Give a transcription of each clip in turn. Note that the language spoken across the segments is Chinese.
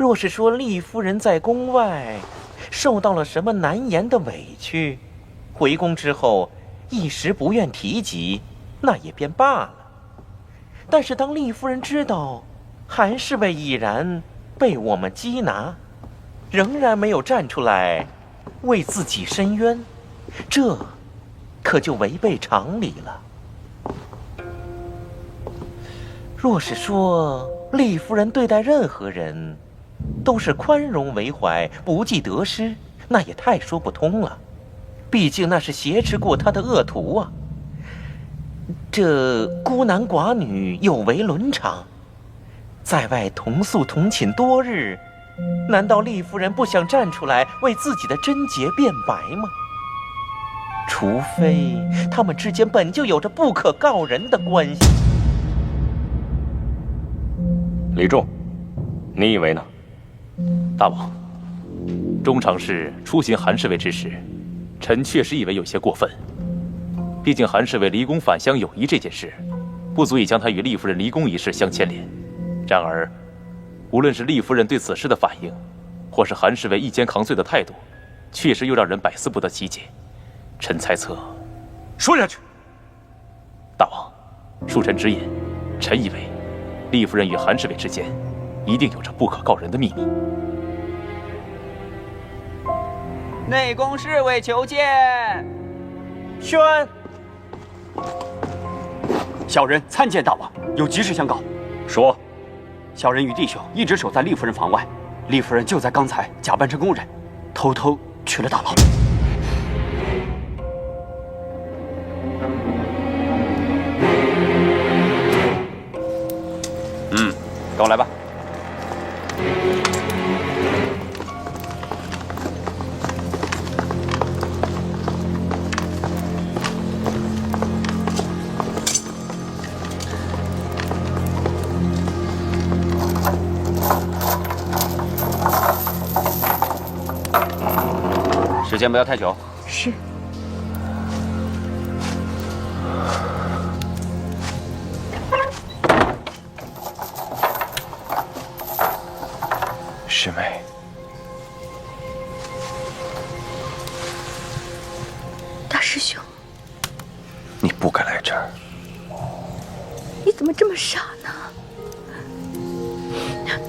若是说厉夫人在宫外受到了什么难言的委屈，回宫之后一时不愿提及，那也便罢了。但是当厉夫人知道韩侍卫已然被我们缉拿，仍然没有站出来为自己申冤，这可就违背常理了。若是说厉夫人对待任何人都是宽容为怀，不计得失，那也太说不通了。毕竟那是挟持过她的恶徒啊。这孤男寡女有违伦常，在外同宿同寝多日，难道厉夫人不想站出来为自己的贞洁辩白吗？除非他们之间本就有着不可告人的关系。李仲，你以为呢？大王，中常侍出行韩侍卫之时，臣确实以为有些过分。毕竟韩侍卫离宫返乡有疑这件事，不足以将他与厉夫人离宫一事相牵连。然而，无论是厉夫人对此事的反应，或是韩侍卫一肩扛罪的态度，确实又让人百思不得其解。臣猜测，说下去。大王，恕臣直言，臣以为厉夫人与韩侍卫之间一定有着不可告人的秘密。内宫侍卫求见。宣，小人参见大王，有急事相告。说。小人与弟兄一直守在厉夫人房外，厉夫人就在刚才假扮成宫人，偷偷去了大牢。跟我来吧。时间不要太久。是。师妹，大师兄，你不该来这儿。你怎么这么傻呢？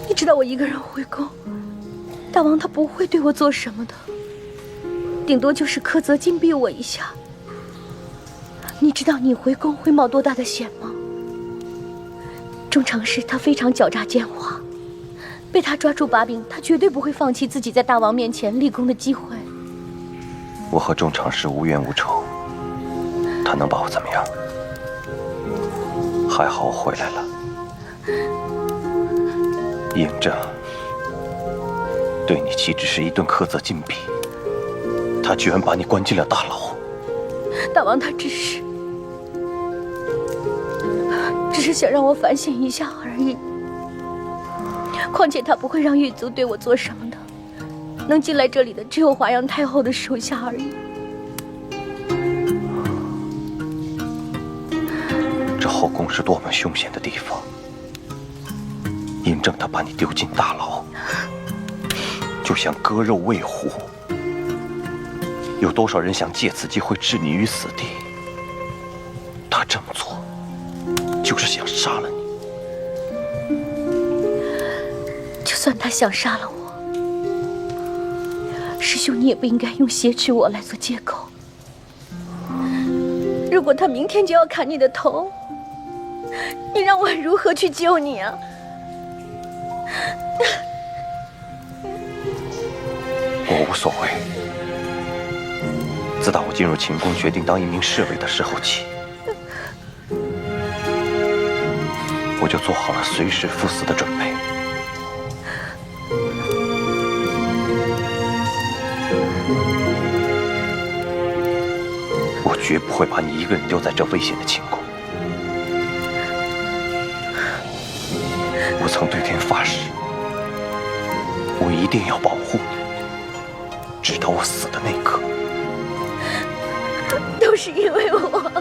你知道我一个人回宫，大王他不会对我做什么的，顶多就是苛责禁闭我一下。你知道你回宫会冒多大的险吗？中常侍他非常狡诈奸猾，被他抓住把柄，他绝对不会放弃自己在大王面前立功的机会。我和中常侍无冤无仇，他能把我怎么样？还好我回来了。嬴政对你岂只是一顿苛责禁闭，他居然把你关进了大牢。大王他只是想让我反省一下而已。况且他不会让狱卒对我做什么的，能进来这里的只有华阳太后的手下而已。这后宫是多么凶险的地方，嬴政他把你丢进大牢，就像割肉喂虎。有多少人想借此机会置你于死地？他这么做，就是想杀了你。就算他想杀了我，师兄你也不应该用挟持我来做借口。如果他明天就要砍你的头，你让我如何去救你啊？我无所谓。自打我进入秦宫，决定当一名侍卫的时候起，我就做好了随时赴死的准备。我绝不会把你一个人丢在这危险的秦宫。我曾对天发誓，我一定要保护你，直到我死的那一刻。都是因为我，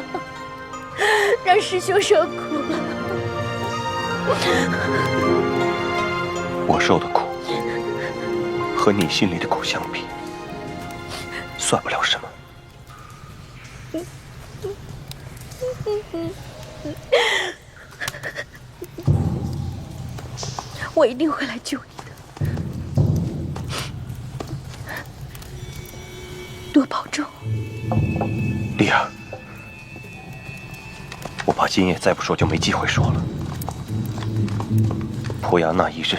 让师兄受苦了。我受的苦，和你心里的狗相比，算不了什么。我一定会来救你的，多保重。丽儿，我怕今夜再不说就没机会说了。破崖那一日，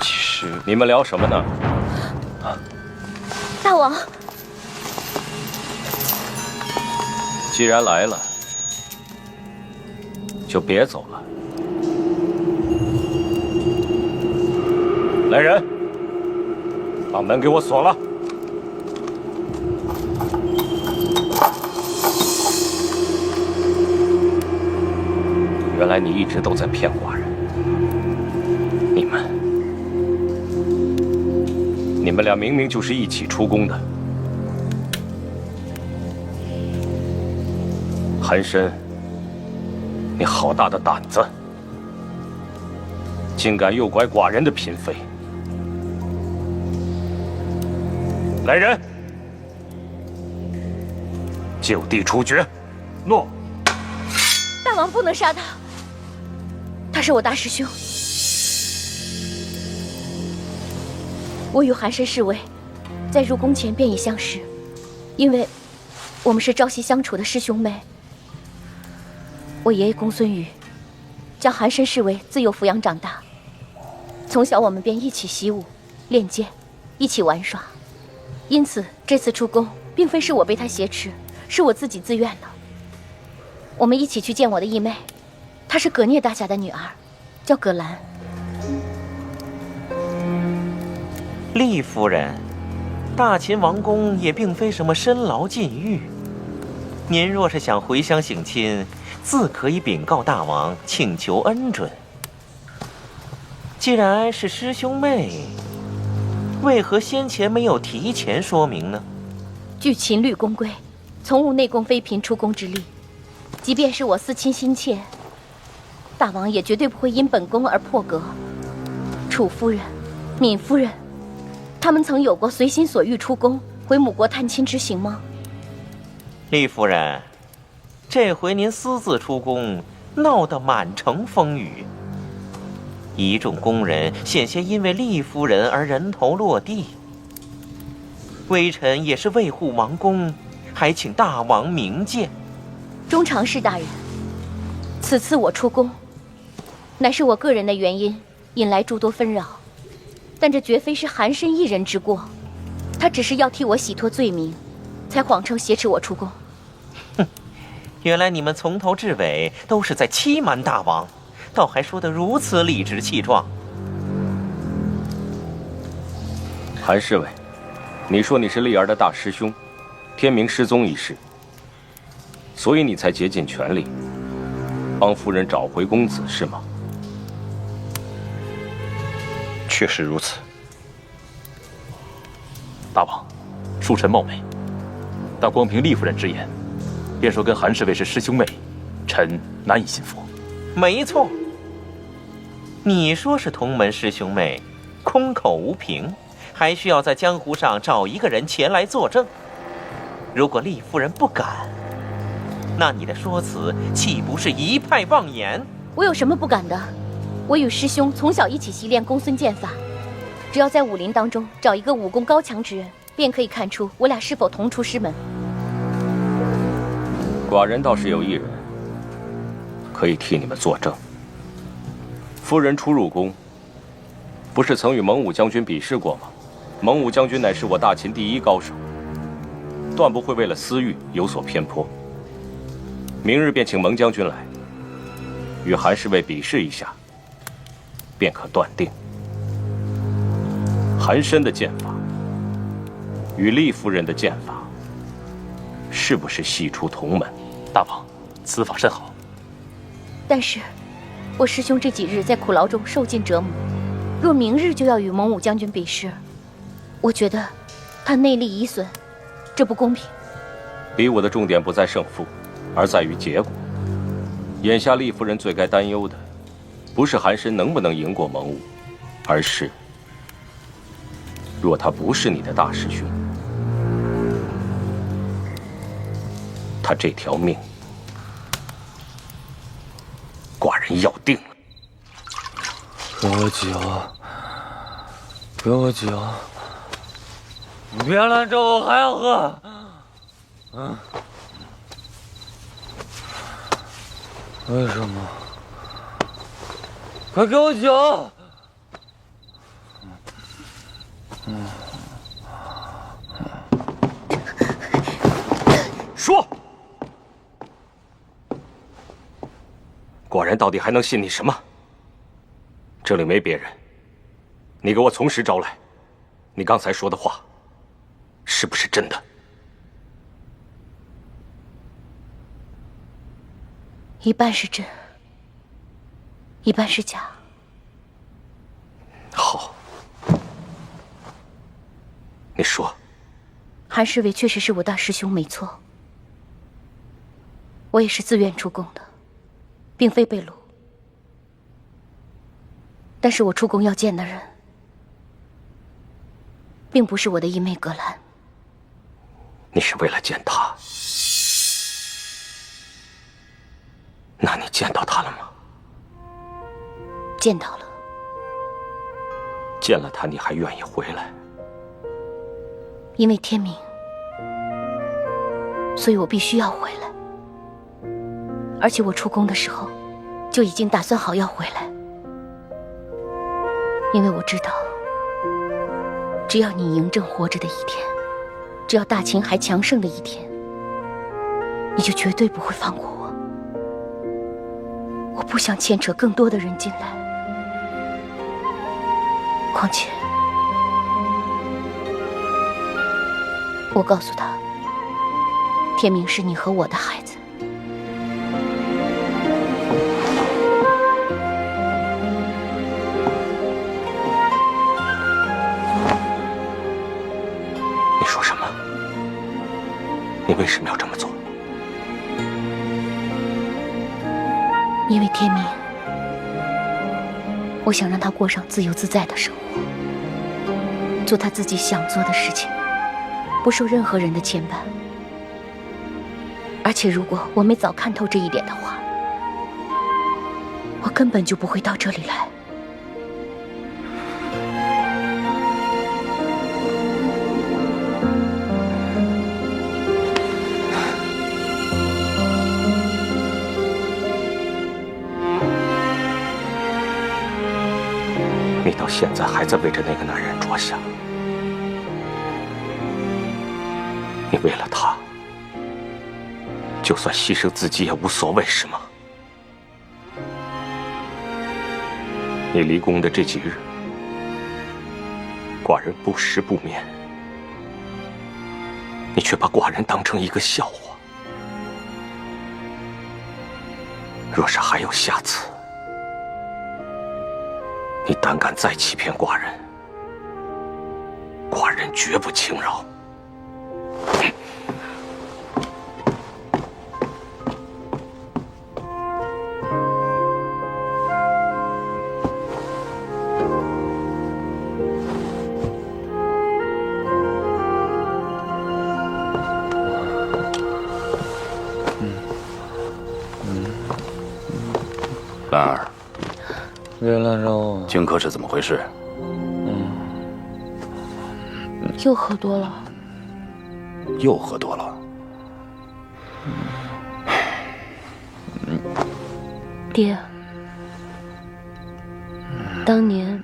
其实你们聊什么呢？大王，既然来了，就别走了。来人，把门给我锁了。原来你一直都在骗寡人。你们俩明明就是一起出宫的。韩申，你好大的胆子，竟敢诱拐寡人的嫔妃！来人，就地处决！诺。大王不能杀他，他是我大师兄。我与韩申侍卫在入宫前便已相识，因为我们是朝夕相处的师兄妹。我爷爷公孙羽将韩申侍卫自幼抚养长大，从小我们便一起习武、练剑，一起玩耍。因此这次出宫，并非是我被他挟持，是我自己自愿的。我们一起去见我的义妹，她是葛聂大侠的女儿，叫葛兰。厉夫人，大秦王宫也并非什么深牢禁狱，您若是想回乡省亲，自可以禀告大王，请求恩准。既然是师兄妹，为何先前没有提前说明呢？据秦律宫规，从无内宫妃嫔出宫之例。即便是我思亲心切，大王也绝对不会因本宫而破格。楚夫人、闵夫人，他们曾有过随心所欲出宫回母国探亲之行吗？厉夫人，这回您私自出宫，闹得满城风雨，一众宫人险些因为厉夫人而人头落地。微臣也是为护王宫，还请大王明鉴。中常侍大人，此次我出宫，乃是我个人的原因引来诸多纷扰，但这绝非是韩申一人之过，他只是要替我洗脱罪名，才谎称挟持我出宫。哼，原来你们从头至尾都是在欺瞒大王，倒还说得如此理直气壮。韩侍卫，你说你是丽儿的大师兄，天明失踪一事，所以你才竭尽全力帮夫人找回公子，是吗？确实如此。大王，恕臣冒昧，但光凭厉夫人之言，便说跟韩侍卫是师兄妹，臣难以信服。没错，你说是同门师兄妹，空口无凭，还需要在江湖上找一个人前来作证。如果厉夫人不敢，那你的说辞岂不是一派妄言？我有什么不敢的？我与师兄从小一起习练公孙剑法，只要在武林当中找一个武功高强之人，便可以看出我俩是否同出师门。寡人倒是有一人可以替你们作证。夫人初入宫，不是曾与蒙武将军比试过吗？蒙武将军乃是我大秦第一高手，断不会为了私欲有所偏颇。明日便请蒙将军来，与韩侍卫比试一下，便可断定韩申的剑法与厉夫人的剑法是不是系出同门。大王，此法甚好。但是，我师兄这几日在苦劳中受尽折磨，若明日就要与蒙武将军比试，我觉得他内力已损，这不公平。比武的重点不在胜负，而在于结果。眼下厉夫人最该担忧的，不是韩申能不能赢过蒙武，而是若他不是你的大师兄，他这条命，寡人要定了。给我酒，给我酒！你别拦着我，还要喝。为什么？快给我酒！说，寡人到底还能信你什么？这里没别人，你给我从实招来。你刚才说的话，是不是真的？一半是真，一半是假。好，你说。韩世伟确实是我大师兄，没错。我也是自愿出宫的，并非被掳。但是我出宫要见的人，并不是我的义妹葛兰。你是为了见他？那你见到他了吗？见到了。见了他，你还愿意回来？因为天明，所以我必须要回来。而且我出宫的时候，就已经打算好要回来。因为我知道，只要你嬴政活着的一天，只要大秦还强盛的一天，你就绝对不会放过我。我不想牵扯更多的人进来。况且，我告诉他，天明是你和我的孩子。你说什么？你为什么要这么做？因为天明，我想让他过上自由自在的生活，做他自己想做的事情，不受任何人的牵绊。而且如果我没早看透这一点的话，我根本就不会到这里来。你到现在还在为着那个男人着想，你为了他，就算牺牲自己也无所谓，是吗？你离宫的这几日，寡人不食不眠，你却把寡人当成一个笑话。若是还有下次，你胆敢再欺骗寡人，寡人绝不轻饶。兰儿，别拦着我。荆轲是怎么回事？又喝多了。又喝多了。爹，当年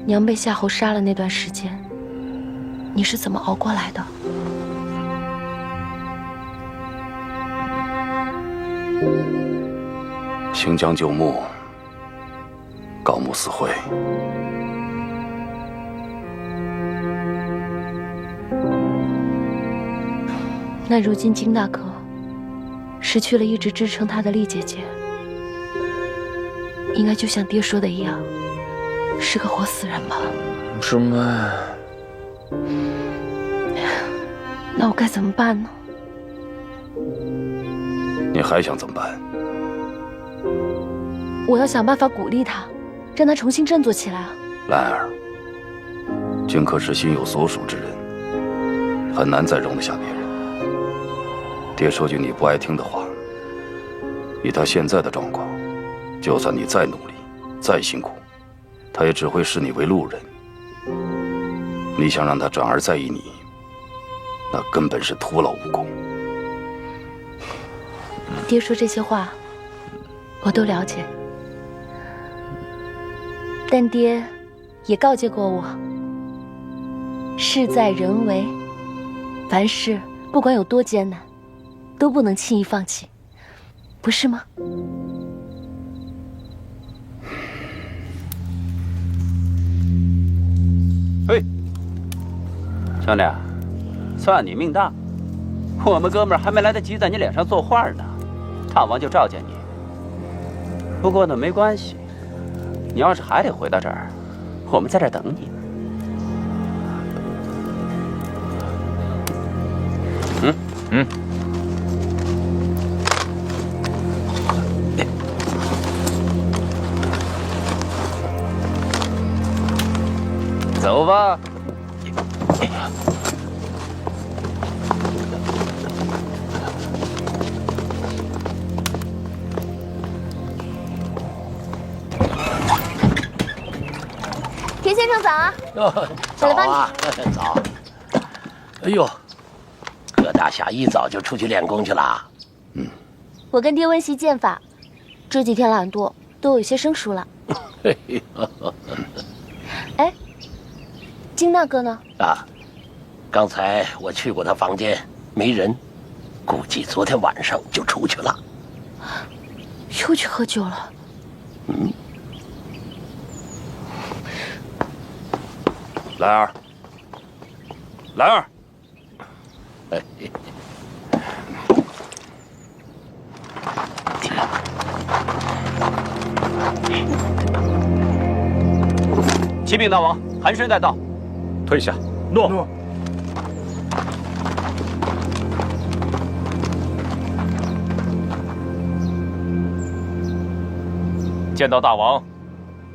娘被夏侯杀了那段时间，你是怎么熬过来的？行将就木，告木死灰。那如今荆大哥失去了一直支撑他的丽姐姐，应该就像爹说的一样，是个活死人吧？师妹，那我该怎么办呢？你还想怎么办？我要想办法鼓励他，让他重新振作起来啊！兰儿，君可是心有所属之人，很难再容得下别人。爹说句你不爱听的话，以他现在的状况，就算你再努力、再辛苦，他也只会视你为路人。你想让他转而在意你，那根本是徒劳无功。爹说这些话，我都了解。但爹也告诫过我，事在人为，凡事不管有多艰难，都不能轻易放弃，不是吗？嘿，兄弟，算你命大，我们哥们儿还没来得及在你脸上作画呢，大王就召见你。不过呢，没关系，你要是还得回到这儿，我们在这儿等你。走吧。田先生早啊！早啊，早。哎呦，葛大侠一早就出去练功去了。我跟爹温习剑法，这几天懒惰，都有些生疏了。哎，金大哥呢？啊，刚才我去过他房间，没人，估计昨天晚上就出去了。又去喝酒了。兰儿，兰儿，启禀大王，寒参带到。退下。诺。见到大王，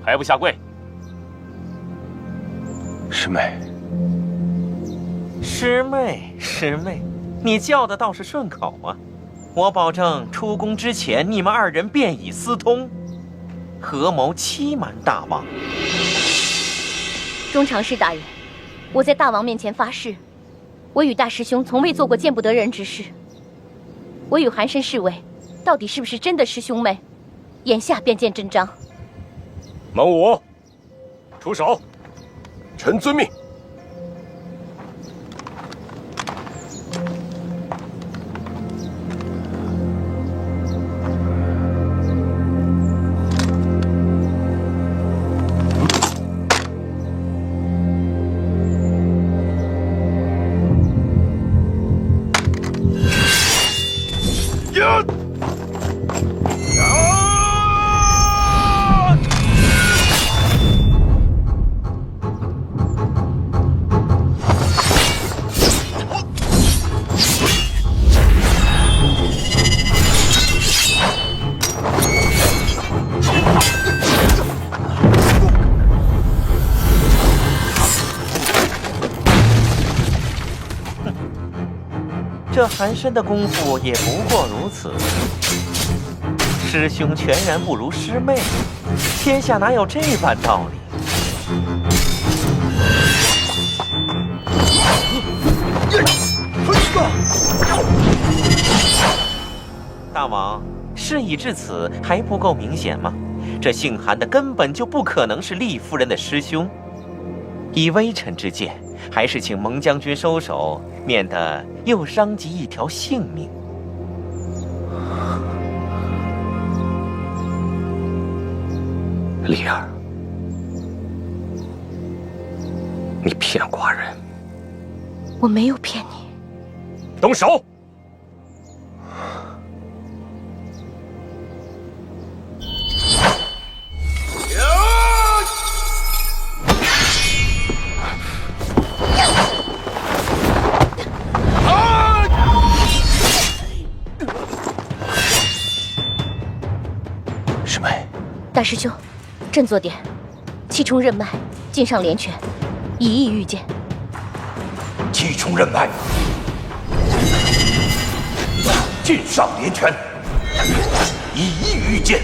还不下跪？师妹，师妹，师妹，你叫的倒是顺口啊！我保证出宫之前，你们二人便已私通，合谋欺瞒大王。中常侍大人，我在大王面前发誓，我与大师兄从未做过见不得人之事。我与寒参侍卫，到底是不是真的师兄妹？眼下便见真章。蒙武，出手！臣遵命。这寒参的功夫也不过如此。师兄全然不如师妹，天下哪有这般道理？大王，事已至此，还不够明显吗？这姓韩的根本就不可能是厉夫人的师兄。以微臣之见，还是请蒙将军收手，免得又伤及一条性命。丽儿，你骗寡人！我没有骗你。动手！师妹，大师兄，振作点，气冲任脉，劲上连拳，一意御剑。气冲任脉，尽上连拳，以意御剑。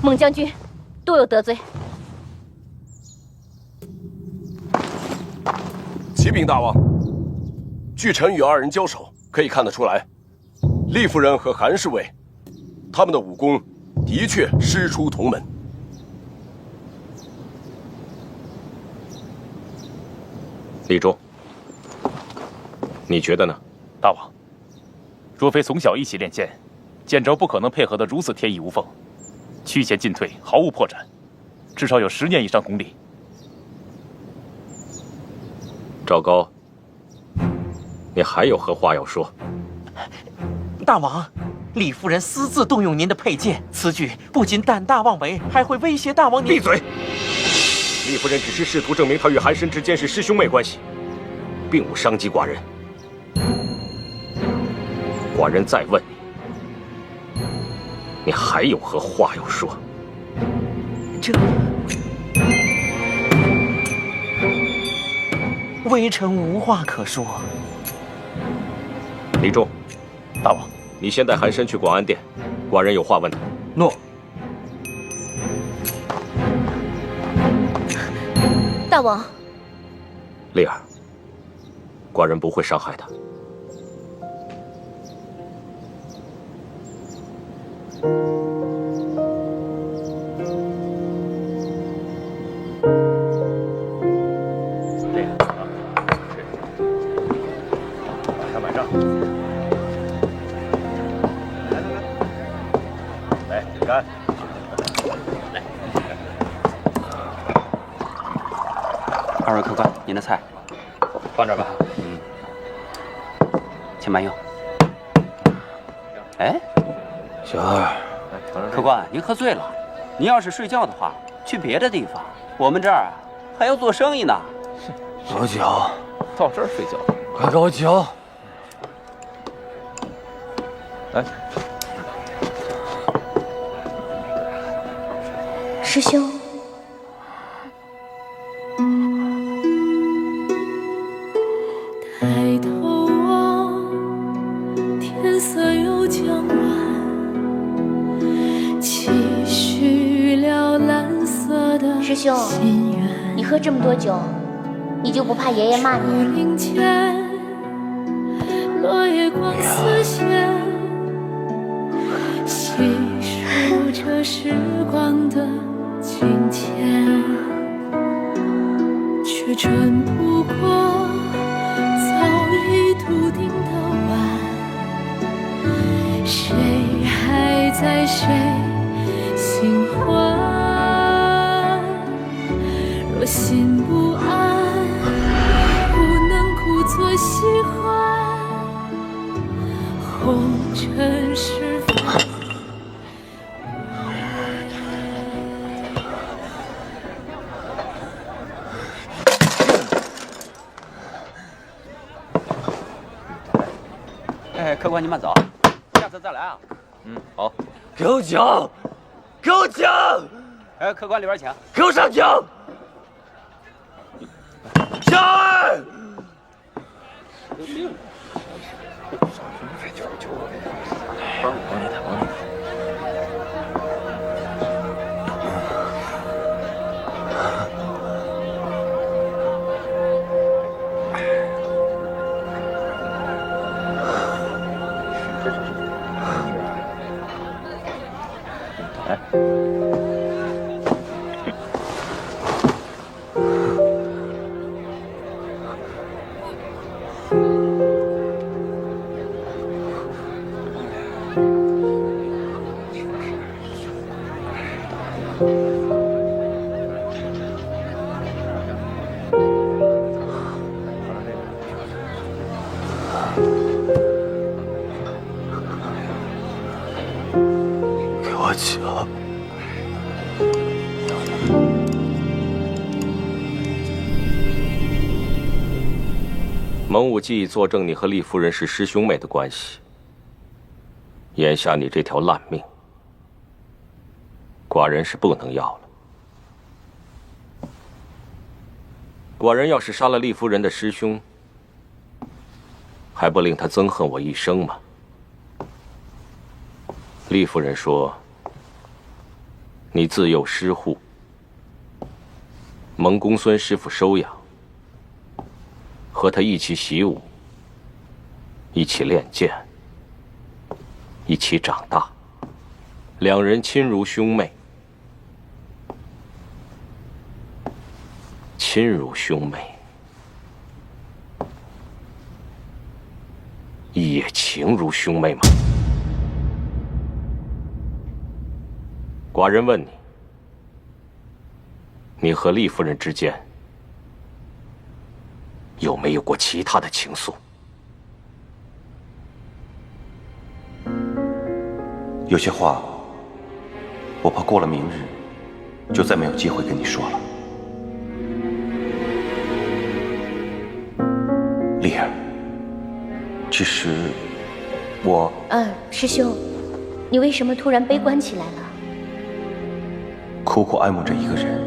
孟将军，多有得罪。启禀大王，据臣与二人交手，可以看得出来，厉夫人和韩侍卫，他们的武功的确师出同门。李忠，你觉得呢？大王，若非从小一起练剑，剑招不可能配合得如此天衣无缝。趋前进退，毫无破绽，至少有10年以上功力。赵高，你还有何话要说？大王，李夫人私自动用您的佩剑，此举不仅胆大妄为，还会威胁大王您。闭嘴！厉夫人只是试图证明她与韩申之间是师兄妹关系，并无伤及寡人。寡人再问你，你还有何话要说？微臣无话可说。李忠，大王，你先带韩申去广安殿，寡人有话问他。诺。大王，丽儿，寡人不会伤害他。买账！来，干！来，二位客官，您的菜放这儿吧。请慢用。哎，小二，客官，您喝醉了。您要是睡觉的话，去别的地方。我们这儿还要做生意呢。给我酒，到这儿睡觉，快给我酒！来，师兄。抬头望，天色又将晚，期许了蓝色的师兄，你喝这么多酒，你就不怕爷爷骂你？林间，落叶光丝线，细数着时光的今天，却转不过早已笃定的晚。谁还在谁心欢？若心不安，不能故作喜欢，红尘是否哎，客官您慢走，下次再来啊。好。给我酒，给我酒！哎，客官里边请。给我上酒！小二。蒙武既已作证你和厉夫人是师兄妹的关系，眼下你这条烂命，寡人是不能要了。寡人要是杀了厉夫人的师兄，还不令他憎恨我一生吗？厉夫人说，你自幼失户，蒙公孙师傅收养，和他一起习武，一起练剑，一起长大，两人亲如兄妹，亲如兄妹，也情如兄妹吗？寡人问你，你和厉夫人之间有没有过其他的情愫？有些话，我怕过了明日，就再没有机会跟你说了。丽儿，其实我……师兄，你为什么突然悲观起来了？苦苦爱慕着一个人，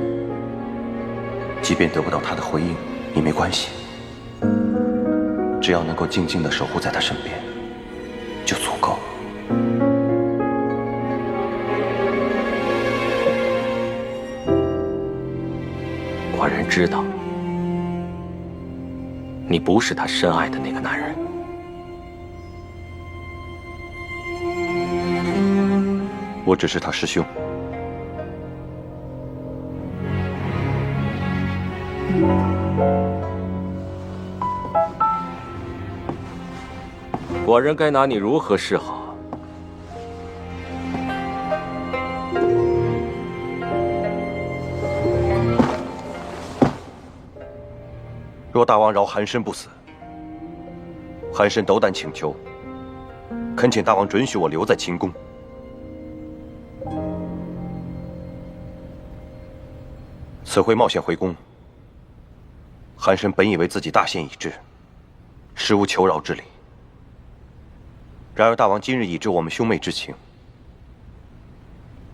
即便得不到他的回应也没关系，只要能够静静地守护在他身边，就足够。寡人知道，你不是他深爱的那个男人。我只是他师兄。寡人该拿你如何是好？若大王饶韩申不死，韩申斗胆请求，恳请大王准许我留在秦宫。此回冒险回宫，韩申本以为自己大限已至，实无求饶之理。然而大王今日已知我们兄妹之情，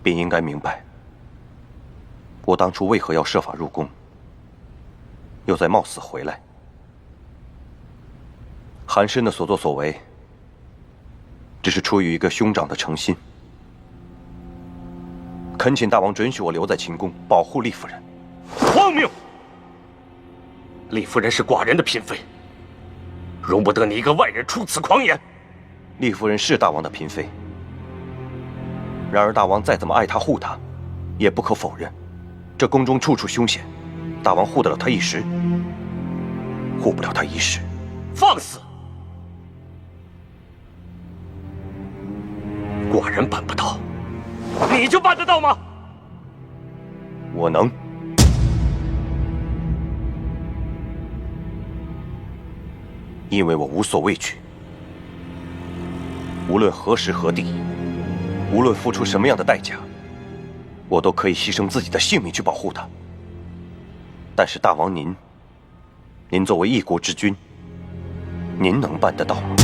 便应该明白，我当初为何要设法入宫，又再冒死回来。韩申的所作所为，只是出于一个兄长的诚心。恳请大王准许我留在秦宫，保护厉夫人。荒谬！厉夫人是寡人的嫔妃，容不得你一个外人出此狂言。厉夫人是大王的嫔妃，然而大王再怎么爱她护她，也不可否认，这宫中处处凶险，大王护得了她一时，护不了她一世。放肆！寡人办不到，你就办得到吗？我能。因为我无所畏惧，无论何时何地，无论付出什么样的代价，我都可以牺牲自己的性命去保护她。但是大王您作为一国之君，您能办得到吗？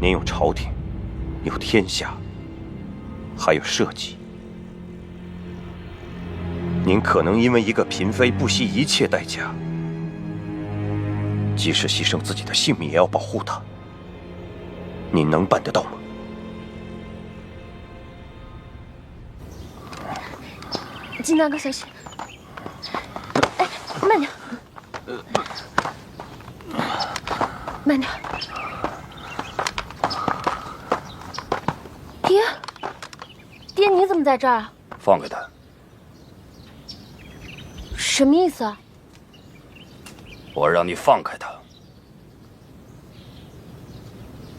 您有朝廷，有天下，还有社稷，您可能因为一个嫔妃不惜一切代价，即使牺牲自己的性命也要保护她，你能办得到吗？金大哥，小心！哎，慢点，慢点。爹，你怎么在这儿啊？放开他！什么意思啊？我让你放开他。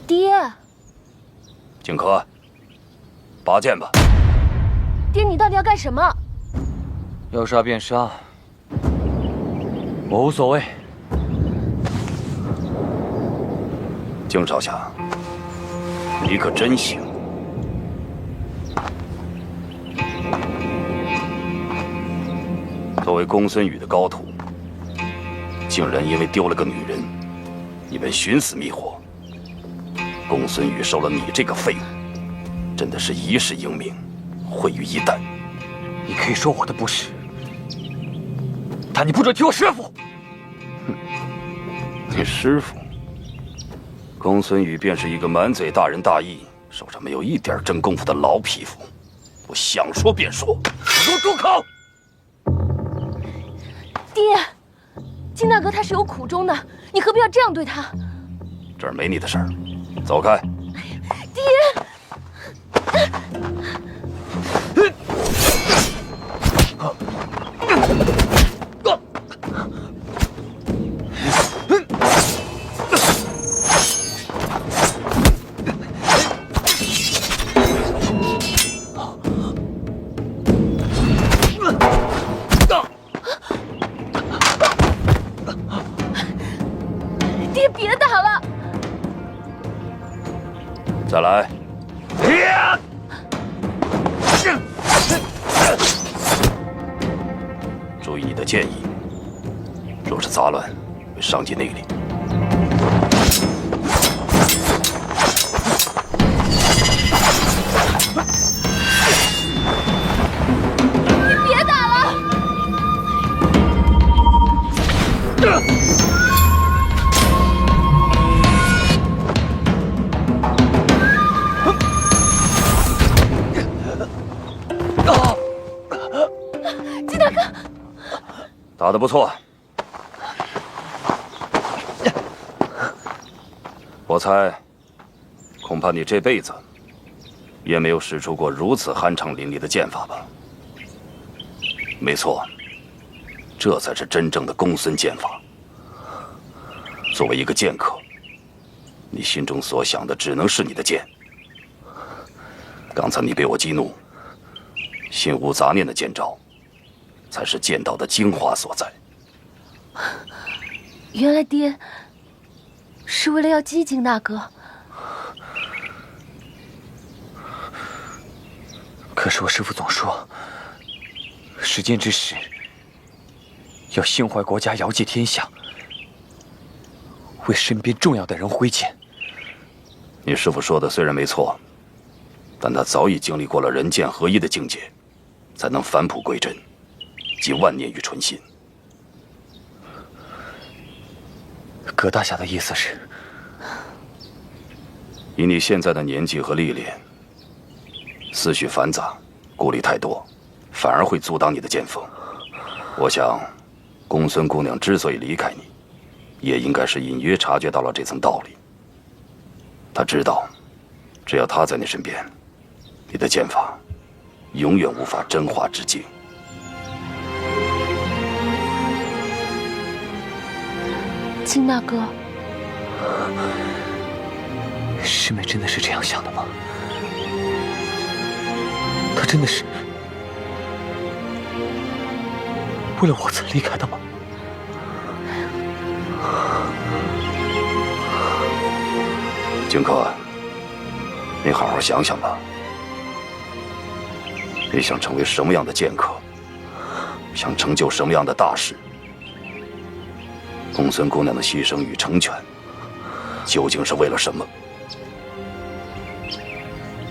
爹，景科，拔剑吧。爹，你到底要干什么？要杀便杀，我无所谓。景少侠，你可真行！作为公孙羽的高徒，竟然因为丢了个女人，你们寻死觅活。公孙羽收了你这个废物，真的是一世英名毁于一旦。你可以说我的不是，但你不准提我师父。哼，你师父？公孙羽便是一个满嘴大仁大义，手上没有一点真功夫的老匹夫。我想说便说，给我住口！爹，金大哥他是有苦衷的，你何必要这样对他？这儿没你的事儿，走开！爹。爹，别打了！再来！注意你的剑意，若是杂乱，会伤及内力。你别打了！金大哥，打得不错。我猜，恐怕你这辈子也没有使出过如此酣畅淋漓的剑法吧？没错，这才是真正的公孙剑法。作为一个剑客，你心中所想的只能是你的剑。刚才你被我激怒，心无杂念的剑招，才是剑道的精华所在。原来爹是为了要激金大哥。可是我师父总说，时间之时，要心怀国家，遥祭天下，为身边重要的人挥剑。你师父说的虽然没错，但他早已经历过了人剑合一的境界，才能返璞归真，集万念于纯心。葛大侠的意思是，以你现在的年纪和历练，思绪繁杂，顾虑太多，反而会阻挡你的剑锋。我想，公孙姑娘之所以离开你，也应该是隐约察觉到了这层道理。她知道，只要她在你身边，你的剑法永远无法真化至精。金大哥，师妹真的是这样想的吗？她真的是为了我才离开的吗？荆轲，你好好想想吧。你想成为什么样的剑客？想成就什么样的大事？公孙姑娘的牺牲与成全，究竟是为了什么？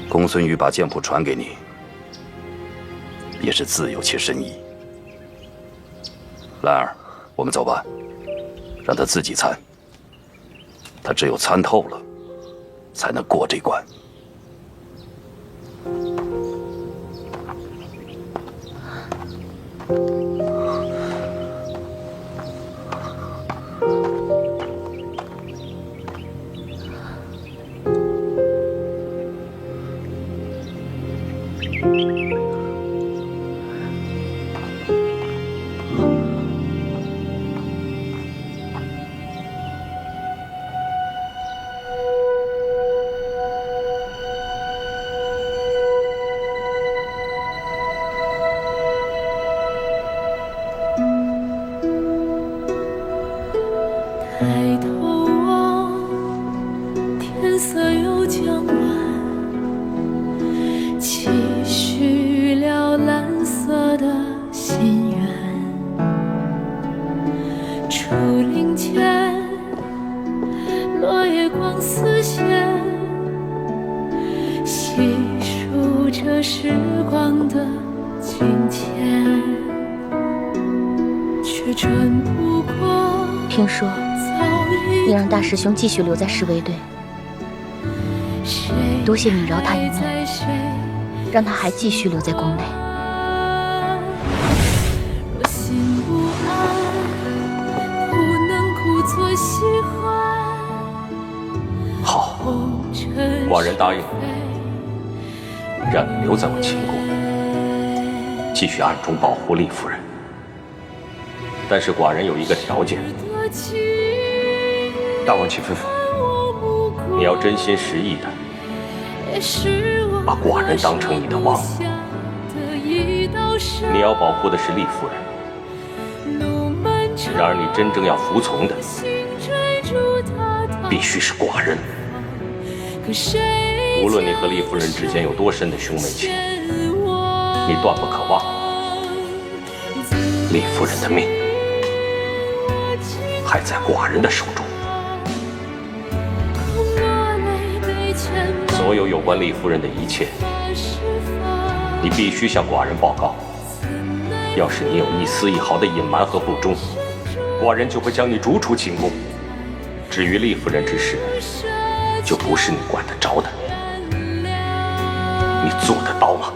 公孙羽把剑谱传给你，也是自有其深意。兰儿，我们走吧，让他自己参。他只有参透了，才能过这关。抬头望，天色又将晚，期许了蓝色的心愿。竹林间，落叶光似线，细数着时光的金钱，却转不过。听说你让大师兄继续留在侍卫队，多谢你饶他一命，让他还继续留在宫内。若心不安，不能故作喜欢。好，寡人答应你，让你留在我秦宫，继续暗中保护厉夫人。但是寡人有一个条件。大王请吩咐。你要真心实意的把寡人当成你的王。你要保护的是厉夫人，然而你真正要服从的必须是寡人。无论你和厉夫人之间有多深的兄妹情，你断不可忘厉夫人的命还在寡人的手中。所有有关厉夫人的一切，你必须向寡人报告。要是你有一丝一毫的隐瞒和不忠，寡人就会将你逐出秦宫。至于厉夫人之事，就不是你管得着的。你做得到吗？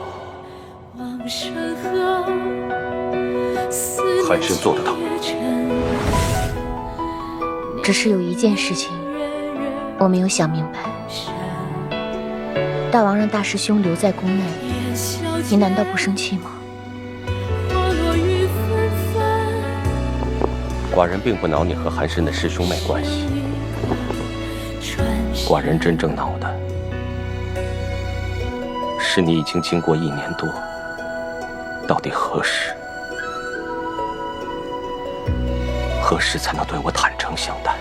韩生做得到。只是有一件事情我没有想明白。大王让大师兄留在宫内，你难道不生气吗？寡人并不恼你和韩深的师兄妹关系，寡人真正恼的是你已经经过1年多，到底何时才能对我坦诚相待？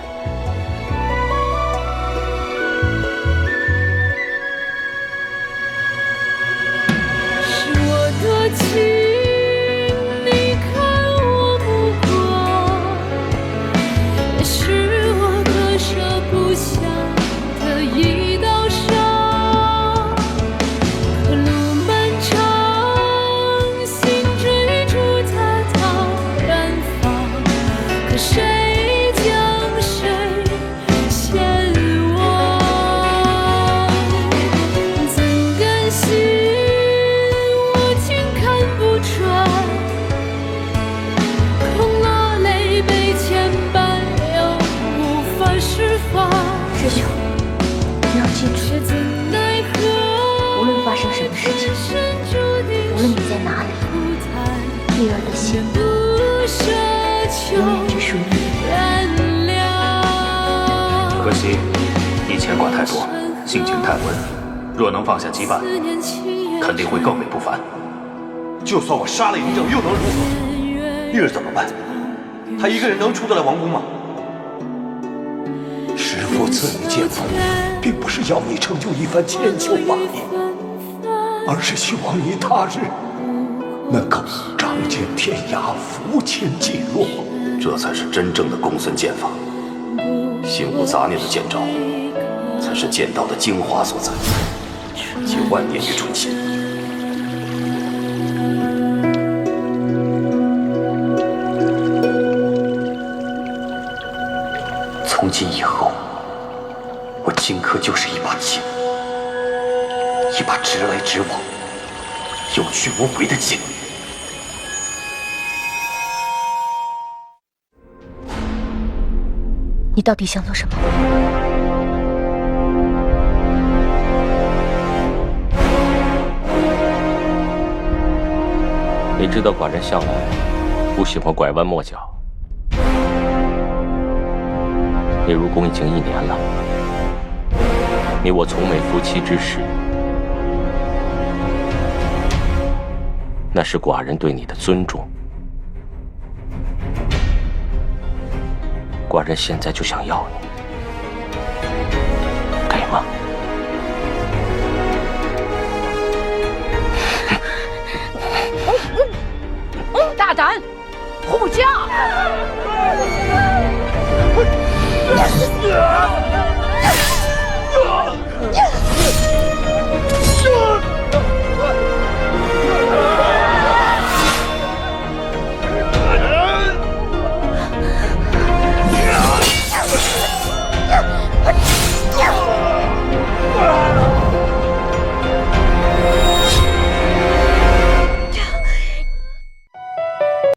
情，你看我目光，也是我割舍不下的一道伤。可路漫长，心追逐它到远方，可谁将谁先忘？怎甘心？师兄，你要记住，无论发生什么事情，无论你在哪里，丽儿的心永远只属于你。可惜你牵挂太多，性情太温，若能放下羁绊，肯定会更为不凡。就算我杀了嬴政，又能如何？丽儿怎么办？她一个人能出得来王宫吗？师父赐你剑法，并不是要你成就一番千秋霸业，而是希望你他日能够仗剑天涯，扶倾济弱。这才是真正的公孙剑法，心无杂念的剑招，才是剑道的精华所在，且万年于纯心。从今以后，我荆轲就是一把剑，一把直来直往、有去无回的剑。你到底想做什么？你知道寡人向来不喜欢拐弯抹角。你入宫已经1年了，你我从没夫妻之实，那是寡人对你的尊重。寡人现在就想要你，给吗？大胆，护驾！啊